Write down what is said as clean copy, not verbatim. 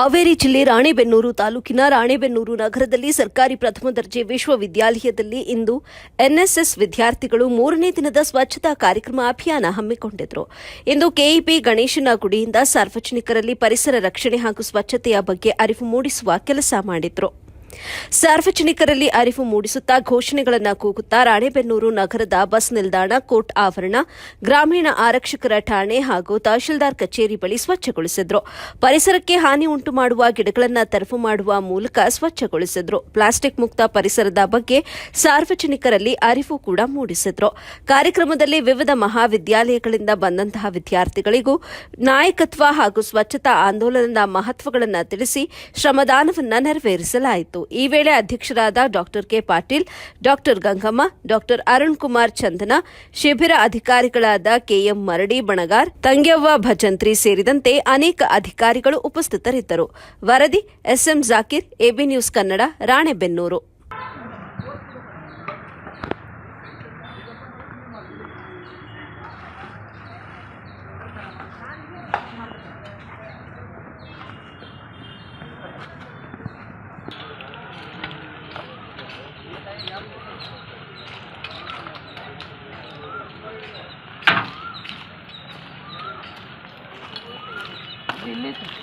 ಹಾವೇರಿ ಜಿಲ್ಲೆ ರಾಣೆಬೆನ್ನೂರು ತಾಲೂಕಿನ ರಾಣೆಬೆನ್ನೂರು ನಗರದಲ್ಲಿ ಸರ್ಕಾರಿ ಪ್ರಥಮ ದರ್ಜೆ ವಿಶ್ವವಿದ್ಯಾಲಯದಲ್ಲಿ ಇಂದು ಎನ್ಎಸ್ಎಸ್ ವಿದ್ಯಾರ್ಥಿಗಳು 3ನೇ ದಿನದ ಸ್ವಚ್ಛತಾ ಕಾರ್ಯಕ್ರಮ ಅಭಿಯಾನ ಹಮ್ಮಿಕೊಂಡಿದ್ದರು. ಇಂದು ಕೆಇಪಿ ಗಣೇಶನ ಗುಡಿಯಿಂದ ಸಾರ್ವಜನಿಕರಲ್ಲಿ ಪರಿಸರ ರಕ್ಷಣೆ ಹಾಗೂ ಸ್ವಚ್ಛತೆಯ ಬಗ್ಗೆ ಅರಿವು ಮೂಡಿಸುವ ಕೆಲಸ ಮಾಡಿದ್ರು. ಸಾರ್ವಜನಿಕರಲ್ಲಿ ಅರಿವು ಮೂಡಿಸುತ್ತಾ ಘೋಷಣೆಗಳನ್ನು ಕೂಗುತ್ತಾ ರಾಣೆಬೆನ್ನೂರು ನಗರದ ಬಸ್ ನಿಲ್ದಾಣ, ಕೋರ್ಟ್ ಆವರಣ, ಗ್ರಾಮೀಣ ಆರಕ್ಷಕರ ಠಾಣೆ ಹಾಗೂ ತಹಶೀಲ್ದಾರ್ ಕಚೇರಿ ಬಳಿ ಸ್ವಚ್ಛಗೊಳಿಸಿದ್ರು. ಪರಿಸರಕ್ಕೆ ಹಾನಿ ಉಂಟು ಮಾಡುವ ಗಿಡಗಳನ್ನು ತೆರವು ಮಾಡುವ ಮೂಲಕ ಸ್ವಚ್ಛಗೊಳಿಸಿದ್ರು. ಪ್ಲಾಸ್ಟಿಕ್ ಮುಕ್ತ ಪರಿಸರದ ಬಗ್ಗೆ ಸಾರ್ವಜನಿಕರಲ್ಲಿ ಅರಿವು ಕೂಡ ಮೂಡಿಸಿದ್ರು. ಕಾರ್ಯಕ್ರಮದಲ್ಲಿ ವಿವಿಧ ಮಹಾವಿದ್ಯಾಲಯಗಳಿಂದ ಬಂದಂತಹ ವಿದ್ಯಾರ್ಥಿಗಳಿಗೂ ನಾಯಕತ್ವ ಹಾಗೂ ಸ್ವಚ್ಛತಾ ಆಂದೋಲನದ ಮಹತ್ವಗಳನ್ನು ತಿಳಿಸಿ ಶ್ರಮದಾನವನ್ನು ನೆರವೇರಿಸಲಾಯಿತು. ಈ ವೇಳೆ ಅಧ್ಯಕ್ಷರಾದ ಡಾ ಕೆ ಪಾಟೀಲ್, ಡಾ ಗಂಗಮ್ಮ, ಡಾ ಅರುಣ್ ಕುಮಾರ್ ಚಂದನ, ಶಿಬಿರ ಅಧಿಕಾರಿಗಳಾದ ಕೆಎಂ ಮರಡಿ ಬಣಗಾರ್, ತಂಗ್ಯವ್ವ ಭಜಂತ್ರಿ ಸೇರಿದಂತೆ ಅನೇಕ ಅಧಿಕಾರಿಗಳು ಉಪಸ್ಥಿತರಿದ್ದರು. ವರದಿ SM Zakir, AB news Kannada, Ranebennur. Delhi